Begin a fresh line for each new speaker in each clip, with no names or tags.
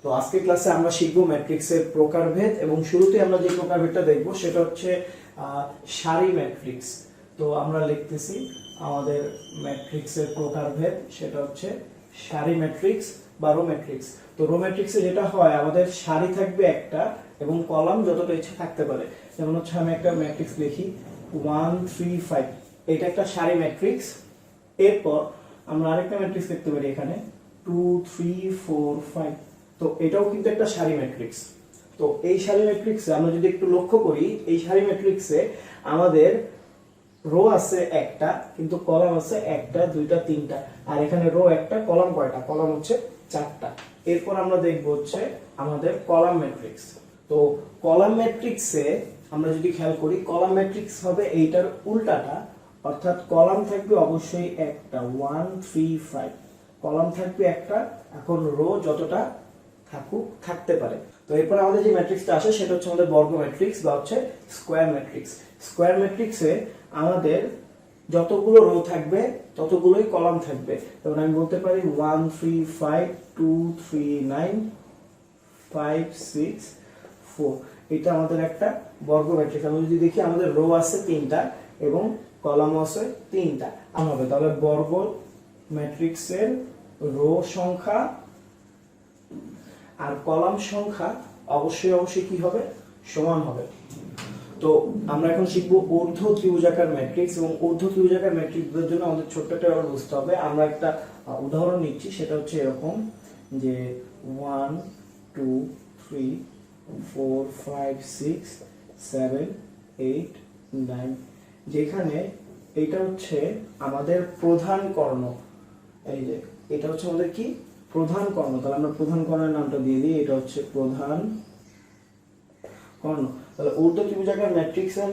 তো আজকের ক্লাসে আমরা শিখব ম্যাট্রিক্সের প্রকারভেদ এবং শুরুতে আমরা যে প্রকারভেদটা দেখব সেটা হচ্ছে সারি ম্যাট্রিক্স। তো আমরা লিখতেছি আমাদের ম্যাট্রিক্সের প্রকারভেদ, সেটা হচ্ছে সারি ম্যাট্রিক্স বা রো ম্যাট্রিক্স। তো রো ম্যাট্রিক্সে যেটা হয়, আমাদের সারি থাকবে একটা এবং কলাম যতটা ইচ্ছে থাকতে পারে। যেমন হচ্ছে আমি একটা ম্যাট্রিক্স লিখি 1 3 5, এটা একটা সারি ম্যাট্রিক্স। এরপর আমরা আরেকটা ম্যাট্রিক্স লিখতে পারি এখানে 2 3 4 5, তো এটাও কিন্তু একটা সারি ম্যাট্রিক্স। তো এই সারি ম্যাট্রিক্সে আমরা যদি একটু লক্ষ্য করি, এই সারি ম্যাট্রিক্সে আমাদের রো আছে একটা, কিন্তু কলাম আছে একটা দুইটা তিনটা। আর এখানে রো একটা, কলাম কয়টা? কলাম হচ্ছে চারটা। এরপর আমরা দেখব হচ্ছে আমাদের কলাম ম্যাট্রিক্স। তো কলাম ম্যাট্রিক্সে আমরা যদি খেয়াল করি, কলাম ম্যাট্রিক্স হবে এইটার উল্টাটা, অর্থাৎ কলাম থাকবে অবশ্যই একটা 1 3 5, কলাম থাকবে একটা। এখন রো যতটা থাকতে পারে। তো এরপর আমাদের যে ম্যাট্রিক্সটা আসে সেটা হচ্ছে আমাদের বর্গ ম্যাট্রিক্স বা হচ্ছে স্কয়ার ম্যাট্রিক্স। স্কয়ার ম্যাট্রিক্সে আমাদের যতগুলো রো থাকবে ততগুলোই কলাম থাকবে। যেমন আমি বলতে পারি 1 3 5 2 3 9 5 6 4, এটা আমাদের একটা বর্গ ম্যাট্রিক্স। আমরা যদি দেখি আমাদের রো আছে তিনটা এবং কলাম আছে তিনটা, হবে তাহলে বর্গ ম্যাট্রিক্সের রো সংখ্যা আর কলাম সংখ্যা অবশ্যই কি হবে? সমান হবে। তো আমরা এখন শিখবো ঊর্ধ্ব ত্রিভুজাকার ম্যাট্রিক্স, এবং ঊর্ধ্ব ত্রিভুজাকার ম্যাট্রিক্সের জন্য আমাদের ছোট্ট একটা ব্যাপার বুঝতে হবে। আমরা একটা উদাহরণ নিচ্ছি, সেটা হচ্ছে এরকম যে 1 2 3 4 5 6 7 8 9, যেখানে এটা হচ্ছে আমাদের প্রধান কর্ণ। এই যে এটা হচ্ছে আমাদের কি? প্রধান কর্ণ। তাহলে আমরা প্রধান কর্ণের নামটা দিয়ে দিই, এটা হচ্ছে প্রধান কর্ণ। তাহলে ঊর্ধ্ব ত্রিভুজাকার ম্যাট্রিক্সের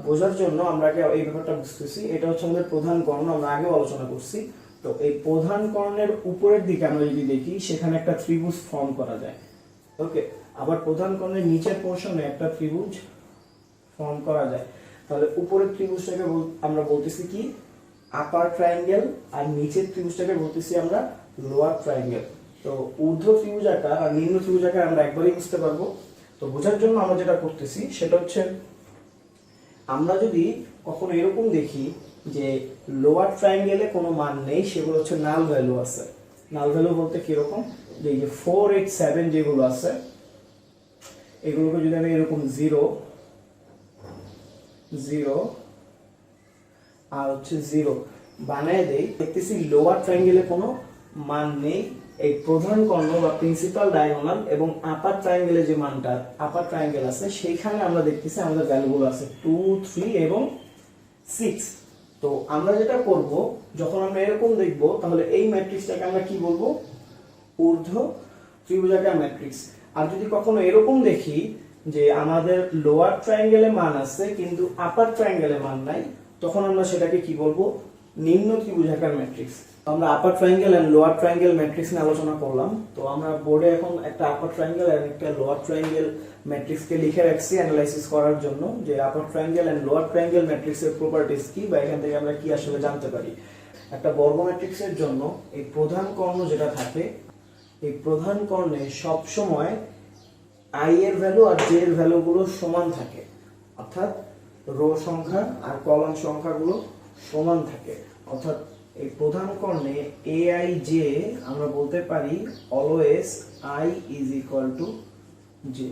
বোঝার জন্য আমরা আগে এই ব্যাপারটা বুঝতেছি, এটা হচ্ছে আমাদের প্রধান কর্ণ, আমরা আগে আলোচনা করছি। তো এই প্রধান কর্ণের উপরের দিকে আমরা যদি দেখি, সেখানে একটা ত্রিভুজ ফর্ম করা যায়। ওকে, আবার প্রধান কর্ণের নিচের পোর্শনে একটা ত্রিভুজ ফর্ম করা যায়। তাহলে উপরের ত্রিভুজটাকে আমরা বলতেছি কি? আপার ট্রায়াঙ্গেল, আর নিচের ত্রিভুজটাকে বলতেছি আমরা লোয়ার ট্রায়াঙ্গেল। তো ঊর্ধ্ব ত্রিভুজাকার আর নিম্ন ত্রিভুজাকার আমরা একবারই বুঝতে পারবো। তো বোঝার জন্য আমরা যেটা করতেছি সেটা হচ্ছে, আমরা যদি কখনো এরকম দেখি যে লোয়ার ট্রায়াঙ্গেলে কোনো মান নেই, সেগুলো হচ্ছে নাল ভ্যালু আছে। নাল ভ্যালু বলতে কিরকম? যে 4 8 7 যেগুলো আছে, এগুলোকে যদি আমি এরকম 0 0 আর হচ্ছে 0 বানায় দেই, দেখতেছি লোয়ার ট্রায়াঙ্গেলে কোনো মান নেই। এই প্রধান কর্ণ বা প্রিন্সিপাল ডায়াগোনাল এবং আপার ট্রায়াঙ্গেলে যে মানটা আপার ট্রায়াঙ্গেল আছে, সেইখানে আমরা দেখতেছি আমাদের ভ্যালুগুলো আছে 2 3 এবং 6। তো আমরা যেটা করব, যখন আমরা এরকম দেখব, তাহলে এই ম্যাট্রিক্সটাকে আমরা কি বলবো? ঊর্ধ্ব ত্রিভুজাকার ম্যাট্রিক্স। আর যদি কখনো এরকম দেখি যে আমাদের লোয়ার ট্রায়াঙ্গেলে মান আছে কিন্তু আপার ট্রায়াঙ্গেলে মান নাই, তখন আমরা সেটাকে কি বলবো? নিম্ন ত্রিভুজাকার ম্যাট্রিক্স। আমরা upper triangle and lower triangle matrix নিয়ে আলোচনা করলাম। তো আমরা বোর্ডে এখন একটা আপার ট্রায়াঙ্গেল আর একটা লোয়ার ট্রায়াঙ্গেল ম্যাট্রিক্সকে লিখে রাখছি অ্যানালাইসিস করার জন্য, যে আপার ট্রায়াঙ্গেল এন্ড লোয়ার ট্রায়াঙ্গেল ম্যাট্রিক্সের প্রপার্টিজ কি, বা এখান থেকে আমরা কি আসলে জানতে পারি। একটা বর্গ ম্যাট্রিক্সের জন্য এই প্রধান কর্ণ যেটা থাকে, এই প্রধান কর্ণে সব সময় আই এর ভ্যালু আর জে এর ভ্যালুগুলো সমান থাকে, অর্থাৎ রো সংখ্যা আর কলাম সংখ্যাগুলো সমান থাকে। অর্থাৎ এই প্রধান কর্ণে এ আই জে আমরা বলতে পারি always I is equal to J.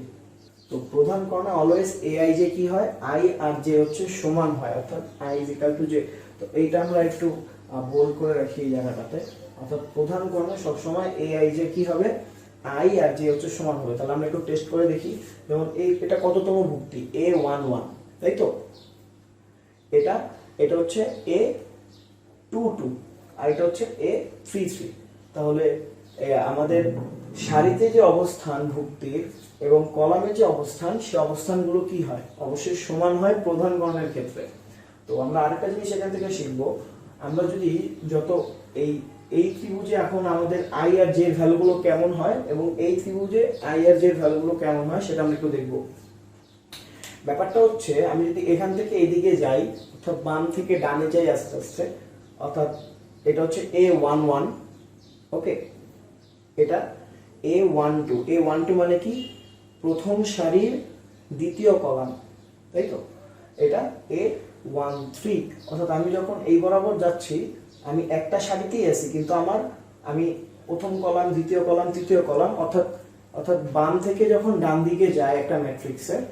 তো প্রধান কর্ণে অলওয়েজ এ আই জে কি হয়? আই আর জে হচ্ছে সমান হয়, অর্থাৎ I is equal to J. তো এইটা আমরা একটু বোল্ড করে রাখি এই জায়গাটাতে, অর্থাৎ প্রধান কর্ণে সবসময় এ আই জে কি হবে? আই আর জে হচ্ছে সমান হবে। তাহলে আমরা একটু টেস্ট করে দেখি। যেমন এটা কততম ভুক্তি? A11, তাই তো? এটা হচ্ছে A22 আর এটা হচ্ছে A33। তাহলে আমাদের সারিতে যে অবস্থান ভুক্তির এবং কলামে যে অবস্থান, সেই অবস্থানগুলো কি হয়? অবশ্যই সমান হয় প্রধান কর্ণের ক্ষেত্রে। তো আমরা আরেকটা জিনিস এখান থেকে শিখবো, আমরা যদি এই ত্রিভুজে এখন আমাদের আই আর জে এর ভ্যালুগুলো কেমন হয় এবং এই ত্রিভুজে আই আর জে এর ভ্যালুগুলো কেমন হয়, সেটা আমরা একটু দেখব। ব্যাপারটা হচ্ছে, আমি যদি এখান থেকে এদিকে যাই, অর্থাৎ বাম থেকে ডানে যাই আস্তে আস্তে, অর্থাৎ এটা হচ্ছে A11, ওকে, এটা A12 মানে কি প্রথম সারির দ্বিতীয় কলাম, তাই তো, এটা A13। অর্থাৎ আমি যখন এই বরাবর যাচ্ছি আমি একটা সারিতেই আছি, কিন্তু আমি প্রথম কলাম, দ্বিতীয় কলাম, তৃতীয় কলাম, অর্থাৎ বাম থেকে যখন ডান দিকে যায় একটা ম্যাট্রিক্সের,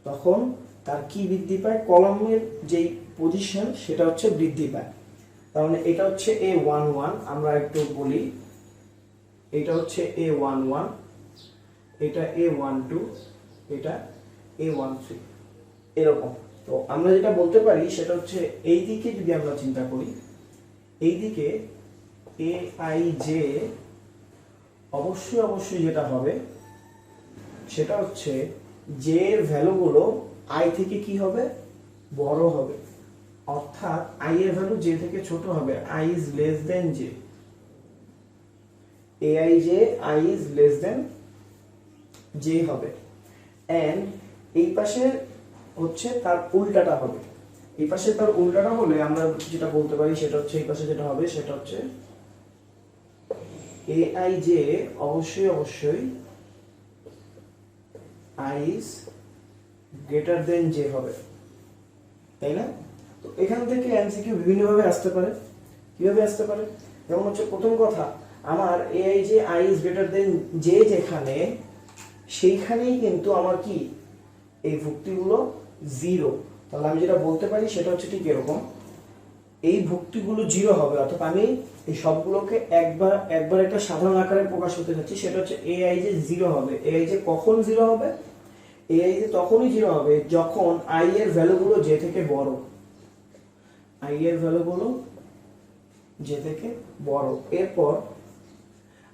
তখন তার কি বৃদ্ধি পায়, কলামের যেই পজিশন সেটা হচ্ছে বৃদ্ধি পায়। তার মানে এটা হচ্ছে A11, আমরা একটু বলি, এটা হচ্ছে A11, এটা A12, এটা A13, এরকম। তো আমরা যেটা বলতে পারি সেটা হচ্ছে এই দিকে যদি আমরা চিন্তা করি, এই দিকে AIJ অবশ্যই যেটা হবে সেটা হচ্ছে যে এর ভ্যালুগুলো I থেকে কি হবে, বড় হবে। অর্থাৎ I এর ভ্যালু J থেকে ছোট হবে, I is less than J, AIJ I is less than J হবে। এন্ড এই পাশে হচ্ছে তার উল্টাটা হবে, এই পাশে তার উল্টাটা হলে আমরা যেটা বলতে পারি সেটা হচ্ছে এই পাশে যেটা হবে সেটা হচ্ছে AIJ অবশ্যই I is greater than J হবে, তাই না? তো এখান থেকে এমসিকিউ বিভিন্ন ভাবে আসতে পারে। কিভাবে আসতে পারে? যেমন হচ্ছে প্রথম কথা, আমার AIJ I is greater than J যেখানে, সেইখানেই কিন্তু আমার কি এই ভুক্তিগুলো 0। তাহলে আমি যেটা বলতে পারি সেটা হচ্ছে ঠিক এরকম, এই ভুক্তিগুলো 0 হবে। অর্থাৎ আমি এই সবগুলোকে একবার একটা সাধারণ আকারে প্রকাশ করতে চাচ্ছি, সেটা হচ্ছে AIJ 0 হবে। AIJ কখন 0 হবে? AIJ তখনই 0 হবে যখন I এর ভ্যালুগুলো J থেকে বড়, I এর ভ্যালুগুলো J থেকে বড়। এরপর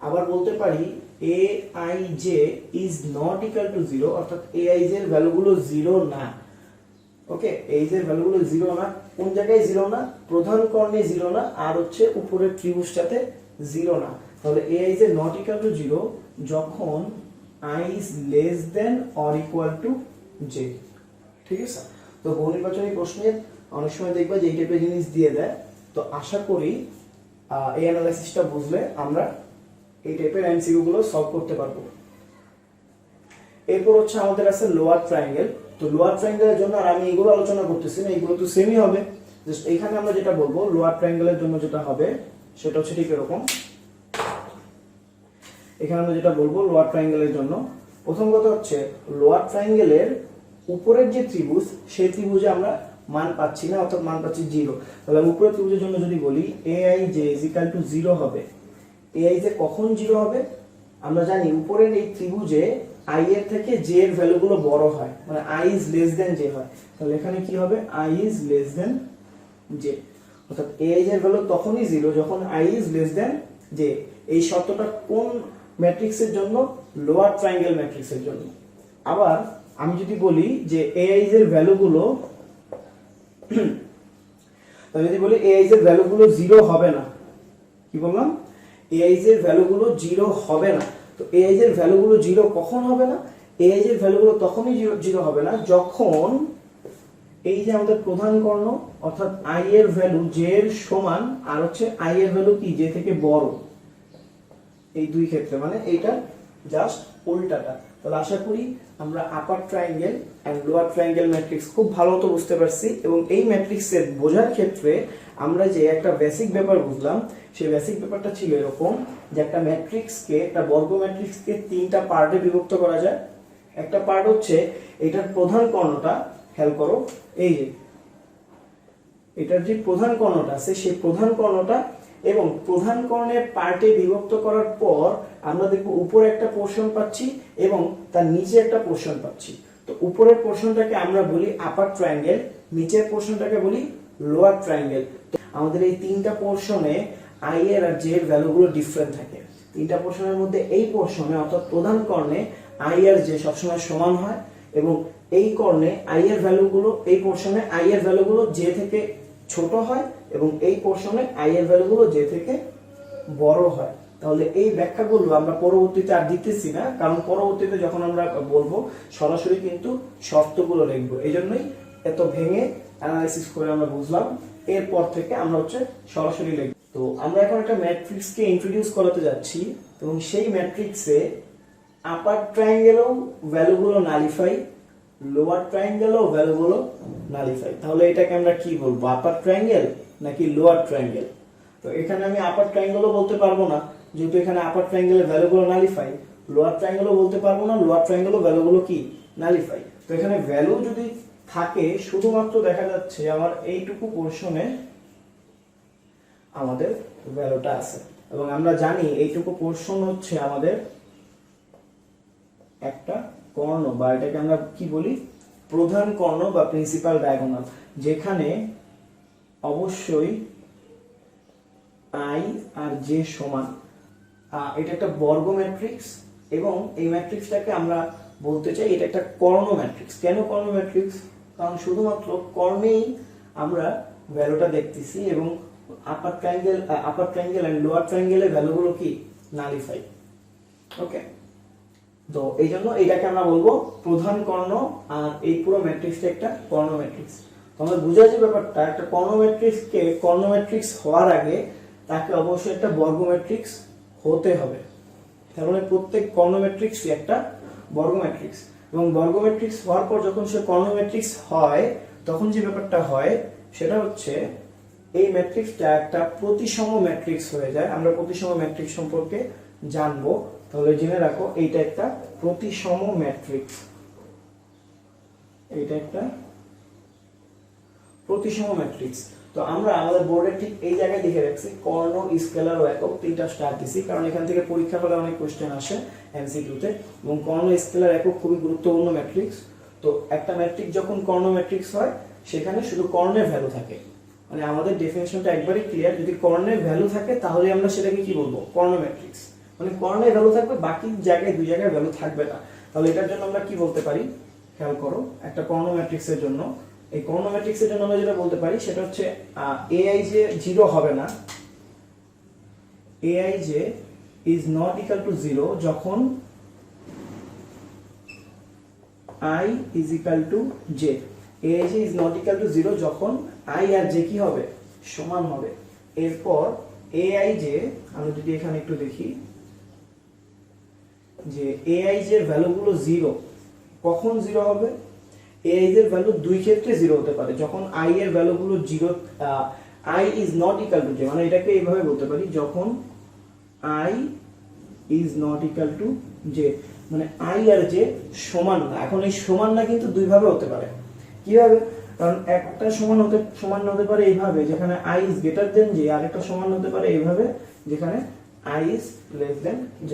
আবার বলতে পারি AIJ is not equal to 0, অর্থাৎ AIJ এর ভ্যালুগুলো 0 না। ওকে, AIJ এর ভ্যালুগুলো 0 না। কোন জায়গায় 0 না? প্রধান কর্ণে 0 না, আর হচ্ছে উপরের ত্রিভুজটাতে 0 না। তাহলে AIJ not equal to 0 যখন I is less than or equal to J। ঠিক আছে? তো বহু নির্বাচনী প্রশ্নের অনেক সময় দেখবা যে এই টাইপের জিনিস দিয়ে দেয়। তো আশা করি এই অ্যানালাইসিসটা বুঝলে আমরা এই টাইপের এমসিকিউ গুলো সলভ করতে পারবো। এরপর হচ্ছে আমাদের আছে লোয়ার ট্রায়াঙ্গেল। তো লোয়ার ট্রায়াঙ্গেলের জন্য আর আমি এগুলো আলোচনা করতেছি না, এগুলো তো সেমই হবে। জাস্ট এখানে আমরা যেটা বলবো লোয়ার ট্রায়াঙ্গেলের জন্য যেটা হবে সেটা হচ্ছে ঠিক এরকম। এখানে আমরা যেটা বলবো লোয়ার ট্রায়াঙ্গেলের জন্য, প্রথম কথা হচ্ছে লোয়ার ট্রায়াঙ্গেলের উপরের যে ত্রিভুজ, সেই ত্রিভুজে আমরা মান পাচ্ছি না, অর্থাৎ মান পাচ্ছি 0। তাহলে উপরের ত্রিভুজের জন্য যদি বলি AIJ is equal to 0 হবে। AIJ কখন 0 হবে? আমরা জানি উপরের এই ত্রিভুজে I এর থেকে J এর ভ্যালুগুলো বড় হয়, মানে I is less than J হয়। তাহলে এখানে কি হবে? I is less than J, অর্থাৎ AIJ এর ভ্যালু তখনই 0 যখন I is less than J। এই শর্তটা কোন ম্যাট্রিক্সের জন্য? লোয়ার ট্রায়াঙ্গেল ম্যাট্রিক্সের জন্য। আবার আমি যদি বলি যে AIJ এর ভ্যালুগুলো যদি বলি AIJ এর ভ্যালুগুলো 0 হবে না, কি বললাম? AIJ এর ভ্যালুগুলো 0 হবে না। তো AIJ এর ভ্যালুগুলো 0 কখন হবে না? AIJ এর ভ্যালুগুলো তখনই 0 হবে না যখন এই যে আমাদের প্রধান কর্ণ, অর্থাৎ I এর ভ্যালু J এর সমান, আর হচ্ছে I এর ভ্যালু কি J থেকে বড়। এই দুই ক্ষেত্রে মানে এইটা জাস্ট উল্টাটা। তাহলে আশা করি আমরা upper triangle and lower triangle matrix খুব ভালো মতো বুঝতে পারছি, এবং এই ম্যাট্রিক্সের বোঝার ক্ষেত্রে আমরা যে একটা বেসিক ব্যাপার বুঝলাম, সেই বেসিক ব্যাপারটা ছিল এরকম যে একটা ম্যাট্রিক্সকে, একটা বর্গ ম্যাট্রিক্সকে 3টা পার্টে বিভক্ত করা যায়। একটা পার্ট হচ্ছে এটার প্রধান কর্ণটা, খেয়াল করো, এই যে এটার যে প্রধান কর্ণটা আছে সেই প্রধান কর্ণটা, এবং প্রধান কর্ণের পার্টে বিভক্ত করার পর আমরা দেখব উপরে একটা পোরশন পাচ্ছি এবং তার নিচে একটা পোরশন পাচ্ছি। তো উপরের পোরশনটাকে আমরা বলি আপার ট্রায়াঙ্গেল, নিচের পোরশনটাকে বলি লোয়ার ট্রায়াঙ্গেল। তো আমাদের এই 3টা পোরশনে I এর আর J এর ভ্যালুগুলো ডিফারেন্ট থাকে। 3টা পোরশনের মধ্যে এই পোরশনে, অর্থাৎ প্রধান কর্ণে I আর J সবসময় সমান হয়, এবং এই কর্ণে I এর ভ্যালুগুলো, এই পোরশনে I এর ভ্যালুগুলো J থেকে ছোট হয়, এবং এই পোরশনে I এর ভ্যালুগুলো J থেকে বড় হয়। তাহলে এই ব্যাখ্যাগুলো আমরা পরবর্তীতে আর দিতেছি না, কারণ পরবর্তীতে যখন আমরা বলবো সরাসরি কিন্তু শর্তগুলো লিখবো। এইজন্যই এত ভেঙে অ্যানালাইসিস করে আমরা বুঝলাম, এরপর থেকে আমরা হচ্ছে সরাসরি লিখব। তো তো আমরা এখন একটা ম্যাট্রিক্সকে ইন্ট্রোডিউস করাতে যাচ্ছি এবং সেই ম্যাট্রিক্সে আপার ট্রায়াঙ্গেলেও ভ্যালুগুলো নালিফাই, লোয়ার ট্রায়াঙ্গেলেও ভ্যালুগুলো নালিফাই। তাহলে এটাকে আমরা কি বলবো, আপার ট্রায়াঙ্গেল নাকি লোয়ার ট্রায়াঙ্গেল? তো এখানে আমি আপার ট্রায়াঙ্গেলও বলতে পারবো না, যেহেতু এখানে আপার ট্রায়াঙ্গেলের ভ্যালুগুলো নালিফাই। লোয়ার ট্রায়াঙ্গেলও বলতে পারবো না, লোয়ার ট্রায়াঙ্গেলও ভ্যালুগুলো কি নালিফাই। তো এখানে ভ্যালু যদি থাকে শুধুমাত্র দেখা যাচ্ছে আমার এইটুকু পোরশনে আমাদের ভ্যালুটা আছে, এবং আমরা জানি এইটুকু পোরশন হচ্ছে আমাদের একটা কর্ণ, বা এটাকে আমরা কি বলি, প্রধান কর্ণ বা প্রিন্সিপাল ডায়াগোনাল, যেখানে অবশ্যই আই আর জে সমান। এটা একটা বর্গ ম্যাট্রিক্স, এবং এই ম্যাট্রিক্সটাকে আমরা বলতে চাই এটা একটা কর্ণ ম্যাট্রিক্স। কেন কর্ণ ম্যাট্রিক্স? কারণ শুধুমাত্র কর্ণেই আমরা ভ্যালুটা দেখতেছি, এবং আপার ট্রায়াঙ্গেল এন্ড লোয়ার ট্রায়াঙ্গেলের ভ্যালুগুলো কি নালিফাই। ওকে, তো এই জন্য এটাকে আমরা বলবো প্রধান কর্ণ, আর এই পুরো ম্যাট্রিক্সটা একটা কর্ণ ম্যাট্রিক্স। তো আমরা বুঝা যে ব্যাপারটা, একটা কর্ণ ম্যাট্রিক্সকে কর্ণ ম্যাট্রিক্স হওয়ার আগে তাকে অবশ্যই একটা বর্গ ম্যাট্রিক্স হতে হবে। তার মানে প্রত্যেক কর্ণ ম্যাট্রিক্সই একটা বর্গ ম্যাট্রিক্স, এবং বর্গ ম্যাট্রিক্স হওয়ার পর যখন সে কর্ণ ম্যাট্রিক্স হয় তখন যে ব্যাপারটা হয় সেটা হচ্ছে এই ম্যাট্রিক্সটা একটা প্রতিসম ম্যাট্রিক্স হয়ে যায়। আমরা প্রতিসম ম্যাট্রিক্স সম্পর্কে জানবো, তাহলে জেনে রাখো এইটা একটা প্রতিসম ম্যাট্রিক্স। এইটা একটা প্রতিসম ম্যাট্রিক্স। তো আমরা আমাদের বোর্ডে ঠিক এই জায়গায় লিখে রাখছি কর্ণ, স্কেলার ও একক, তিনটা স্টার দিছি, কারণ এখান থেকে পরীক্ষা হলে অনেক কোশ্চেন আসে এমসিকিউতে, এবং কর্ণ, স্কেলার, একক খুবই গুরুত্বপূর্ণ ম্যাট্রিক্স। তো একটা ম্যাট্রিক্স যখন কর্ণ ম্যাট্রিক্স হয় সেখানে শুধু কর্ণের ভ্যালু থাকে, মানে আমাদের ডেফিনেশনটা একবারই ক্লিয়ার, যদি কর্ণের ভ্যালু থাকে তাহলে আমরা সেটাকে কি বলবো, কর্ণ ম্যাট্রিক্স। মানে কর্ণের ভ্যালু থাকবে, বাকি জায়গায় দুই জায়গায় ভ্যালু থাকবে না। তাহলে এটার জন্য আমরা কি বলতে পারি, খেয়াল করো, একটা কর্ণ ম্যাট্রিক্সের জন্য, এই কর্ণ ম্যাট্রিক্সের জন্য আমরা যেটা বলতে পারি সেটা হচ্ছে ai যে 0 হবে না, ai যে ইজ নট ইকুয়াল টু 0 যখন i is equal to j। ai যে ইজ নট ইকুয়াল টু 0 যখন i আর j কি হবে, সমান হবে। এরপর ai যে, আমি যদি এখানে একটু দেখি যে ai এর ভ্যালুগুলো 0, কখন 0 হবে? ai এর ভ্যালু দুই ক্ষেত্রে 0 হতে পারে, যখন i এর ভ্যালুগুলো 0, i is not equal to j, মানে এটাকে এইভাবে বলতে পারি, যখন i is not equal to j, মানে i আর j সমান না। এখন এই সমান না কিন্তু দুই ভাবে হতে পারে। কিভাবে? কারণ একটা সমান হতে পারে এইভাবে, যেখানে i is greater than j, আর একটা সমান হতে পারে এইভাবে, যেখানে i is less than j।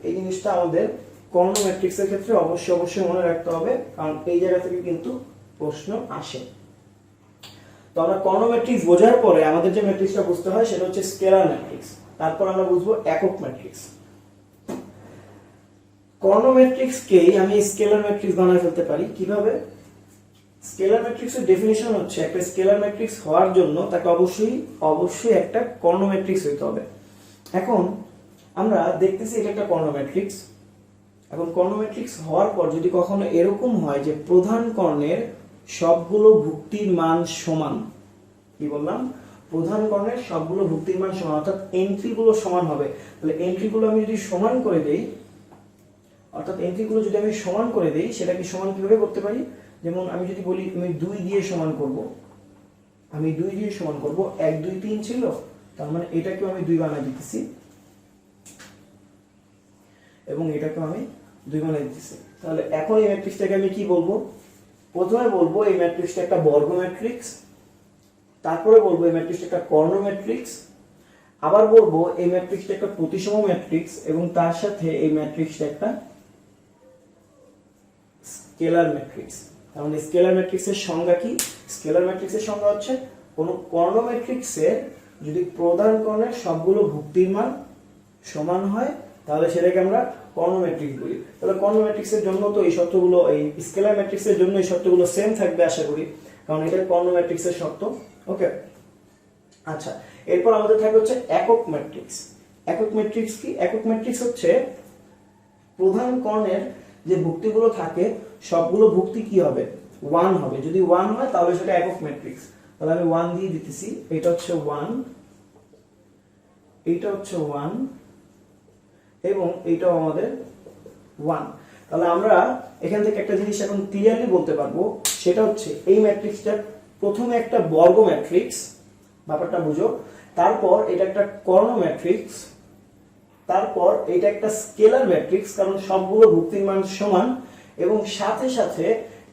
এই জিনিসটা আমাদের কর্ণ ম্যাট্রিক্সের ক্ষেত্রে অবশ্যই মনে রাখতে হবে, কারণ এই জায়গা থেকে কিন্তু প্রশ্ন আসে। তো আমরা কর্ণ ম্যাট্রিক্স বোঝার পরে আমাদের যে ম্যাট্রিক্সটা বুঝতে হয় সেটা হচ্ছে স্কেলার ম্যাট্রিক্স, তারপর আমরা বুঝবো একক ম্যাট্রিক্স। কর্ণ ম্যাট্রিক্সকেই আমি স্কেলার ম্যাট্রিক্স বানায় ফেলতে পারি। কিভাবে? স্কেলার ম্যাট্রিক্সের ডেফিনিশন হচ্ছে একটা স্কেলার ম্যাট্রিক্স হওয়ার জন্য তাকে অবশ্যই একটা কর্ণ ম্যাট্রিক্স হইতে হবে। এখন আমরা দেখতেছি এটা একটা কর্ণ ম্যাট্রিক্স। এখন কর্ণ ম্যাট্রিক্স হওয়ার পর যদি কখনো এরকম হয় যে প্রধান কর্ণের সবগুলো ভুক্তির মান সমান, কি বললাম, প্রধান কর্ণের সবগুলো ভুক্তির মান সমান, অর্থাৎ এন্ট্রিগুলো সমান হবে, তাহলে এন্ট্রিগুলো আমি যদি সমান করে দেই, সেটা কি সমান কিভাবে করতে পারি? যেমন আমি যদি বলি আমি 2 দিয়ে সমান করব, 1 2 3 ছিল, তার মানে এটাকেও আমি 2 বানাই দিতেছি, এবং এটাকেও আমি 2 বানাই দিতেছি। তাহলে এখন এই ম্যাট্রিক্সটাকে আমি কি বলবো? প্রথমে বলবো এই ম্যাট্রিক্সটা একটা বর্গ ম্যাট্রিক্স, তারপরে বলবো এই ম্যাট্রিক্সটা একটা কর্ণ ম্যাট্রিক্স, আবার বলবো এই ম্যাট্রিক্সটা একটা প্রতিসম ম্যাট্রিক্স, এবং তার সাথে এই ম্যাট্রিক্সটা একটা স্কেলার ম্যাট্রিক্স। তার মানে স্কেলার ম্যাট্রিক্সের সংজ্ঞা কি? স্কেলার ম্যাট্রিক্সের সংজ্ঞা হচ্ছে কোন কর্ণ ম্যাট্রিক্সের যদি প্রধান কর্ণের সবগুলো ভুক্তির মান সমান হয় তাহলে সেটাকে আমরা কর্ণ ম্যাট্রিক্স বলি। তাহলে কর্ণ ম্যাট্রিক্সের জন্য তো এই শর্তগুলো, এই স্কেলার ম্যাট্রিক্সের জন্য এই শর্তগুলো সেম থাকবে আশা করি, কারণ এটা কর্ণ ম্যাট্রিক্সের শর্ত। ওকে, আচ্ছা, এরপর আমাদের থাকবে হচ্ছে একক ম্যাট্রিক্স। একক ম্যাট্রিক্স কি? একক ম্যাট্রিক্স হচ্ছে প্রধান কর্ণের যে ভুক্তিগুলো থাকে সবগুলো ভুক্তি কি হবে? 1 হবে। যদি 1 হয় তাহলে সেটা একক ম্যাট্রিক্স। তাহলে আমি 1 দিয়ে দিতেছি, এটা হচ্ছে 1, এইটা হচ্ছে 1 এবং এইটাও আমাদের 1। তাহলে আমরা এখান থেকে একটা জিনিস এখন ক্লিয়ারলি বলতে পারবো, সেটা হচ্ছে এই ম্যাট্রিক্সটা প্রথমে একটা বর্গ ম্যাট্রিক্স, ব্যাপারটা বুঝো। তারপর এটা একটা কর্ণ ম্যাট্রিক্স, তারপর এটা একটা স্কেলার ম্যাট্রিক্স, কারণ সবগুলো ভুক্তির মান সমান, এবং সাথে সাথে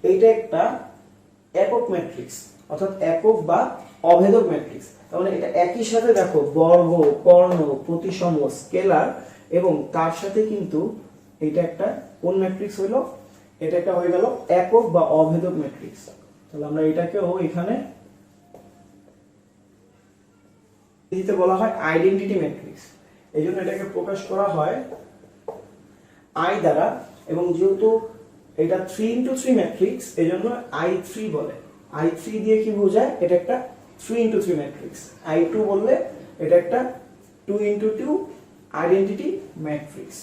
এইটা একটা একক ম্যাট্রিক্স, অর্থাৎ একক বা অভেদক ম্যাট্রিক্স। তার মানে এটা একই সাথে দেখো বর্গ, কর্ণ, প্রতিসম, স্কেলার, এবং তার সাথে কিন্তু এটা একটা কোন ম্যাট্রিক্স হইলো, এটা একটা হয়ে গেল একক বা অভেদক ম্যাট্রিক্স। তাহলে আমরা এটাকেও এখানে দিতে বলা হয় আইডেন্টিটি ম্যাট্রিক্স। এই জন্য এটাকে প্রকাশ করা হয় আই দ্বারা, এবং যেহেতু এটা 3x3 ম্যাট্রিক্স এই জন্য I3 বলে। I3 দিয়ে কি বোঝায়, এটা একটা 3x3 ম্যাট্রিক্স। I2 বললে এটা একটা 2x2 আইডেন্টিটি ম্যাট্রিক্স।